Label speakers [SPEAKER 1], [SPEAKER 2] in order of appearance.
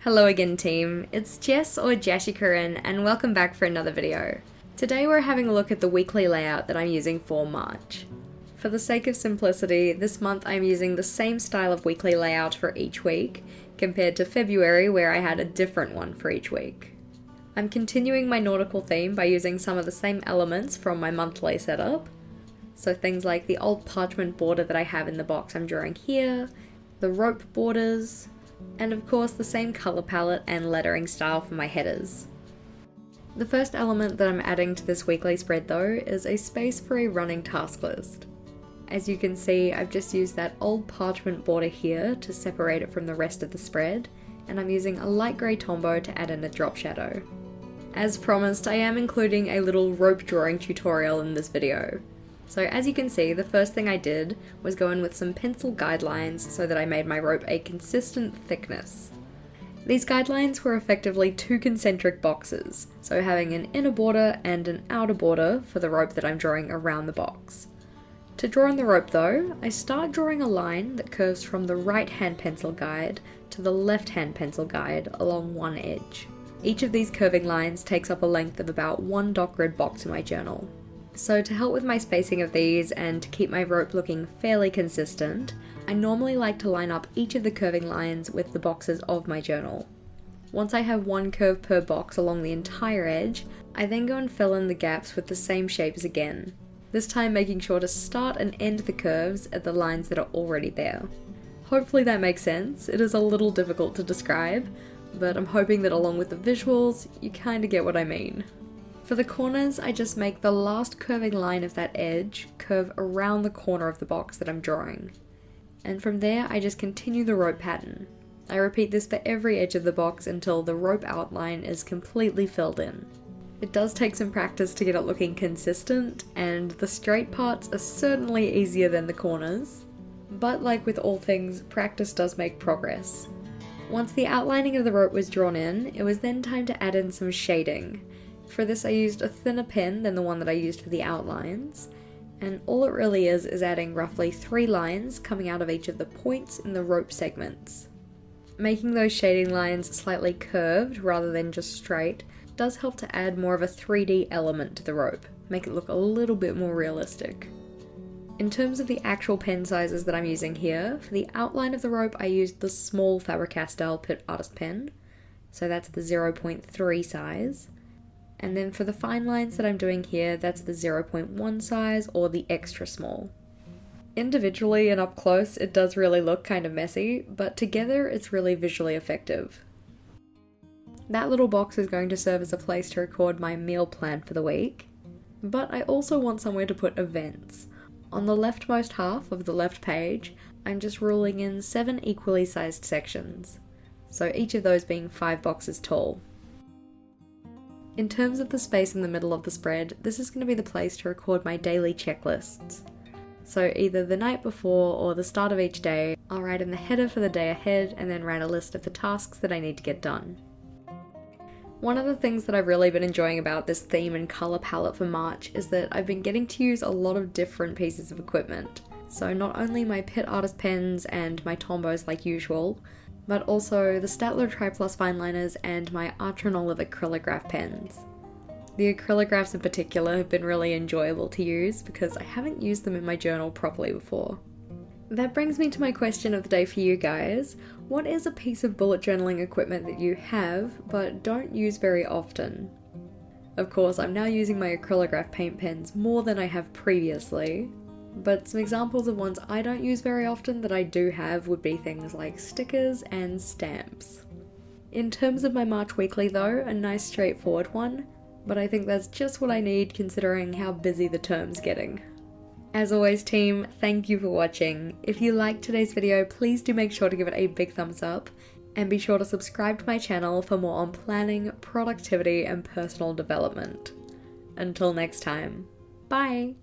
[SPEAKER 1] Hello again team, it's Jess or JashiiCorrin and welcome back for another video. Today we're having a look at the weekly layout that I'm using for March. For the sake of simplicity, this month I'm using the same style of weekly layout for each week, compared to February where I had a different one for each week. I'm continuing my nautical theme by using some of the same elements from my monthly setup. So things like the old parchment border that I have in the box I'm drawing here, the rope borders, and of course the same colour palette and lettering style for my headers. The first element that I'm adding to this weekly spread though is a space for a running task list. As you can see, I've just used that old parchment border here to separate it from the rest of the spread, and I'm using a light grey Tombow to add in a drop shadow. As promised, I am including a little rope drawing tutorial in this video. So as you can see, the first thing I did was go in with some pencil guidelines so that I made my rope a consistent thickness. These guidelines were effectively two concentric boxes, so having an inner border and an outer border for the rope that I'm drawing around the box. To draw on the rope though, I start drawing a line that curves from the right hand pencil guide to the left hand pencil guide along one edge. Each of these curving lines takes up a length of about one dot grid box in my journal. So to help with my spacing of these and to keep my rope looking fairly consistent, I normally like to line up each of the curving lines with the boxes of my journal. Once I have one curve per box along the entire edge, I then go and fill in the gaps with the same shapes again, this time making sure to start and end the curves at the lines that are already there. Hopefully that makes sense. It is a little difficult to describe, but I'm hoping that along with the visuals, you kinda get what I mean. For the corners, I just make the last curving line of that edge curve around the corner of the box that I'm drawing. And from there, I just continue the rope pattern. I repeat this for every edge of the box until the rope outline is completely filled in. It does take some practice to get it looking consistent, and the straight parts are certainly easier than the corners. But like with all things, practice does make progress. Once the outlining of the rope was drawn in, it was then time to add in some shading. For this I used a thinner pen than the one that I used for the outlines, and all it really is adding roughly 3 lines coming out of each of the points in the rope segments. Making those shading lines slightly curved rather than just straight does help to add more of a 3D element to the rope, make it look a little bit more realistic. In terms of the actual pen sizes that I'm using here, for the outline of the rope I used the small Faber-Castell Pitt Artist pen, so that's the 0.3 size. And then for the fine lines that I'm doing here, that's the 0.1 size or the extra small. Individually and up close, it does really look kind of messy, but together it's really visually effective. That little box is going to serve as a place to record my meal plan for the week, but I also want somewhere to put events. On the leftmost half of the left page, I'm just ruling in 7 equally sized sections, so each of those being 5 boxes tall. In terms of the space in the middle of the spread, this is going to be the place to record my daily checklists. So either the night before or the start of each day, I'll write in the header for the day ahead and then write a list of the tasks that I need to get done. One of the things that I've really been enjoying about this theme and colour palette for March is that I've been getting to use a lot of different pieces of equipment. So not only my Pitt Artist pens and my Tombows like usual, but also the Staedtler Tri-Plus fineliners and my Archer & Olive acrylograph pens. The acrylographs in particular have been really enjoyable to use because I haven't used them in my journal properly before. That brings me to my question of the day for you guys. What is a piece of bullet journaling equipment that you have but don't use very often? Of course, I'm now using my acrylograph paint pens more than I have previously, but some examples of ones I don't use very often that I do have would be things like stickers and stamps. In terms of my March weekly though, a nice straightforward one, but I think that's just what I need considering how busy the term's getting. As always team, thank you for watching. If you liked today's video, please do make sure to give it a big thumbs up, and be sure to subscribe to my channel for more on planning, productivity, and personal development. Until next time, bye!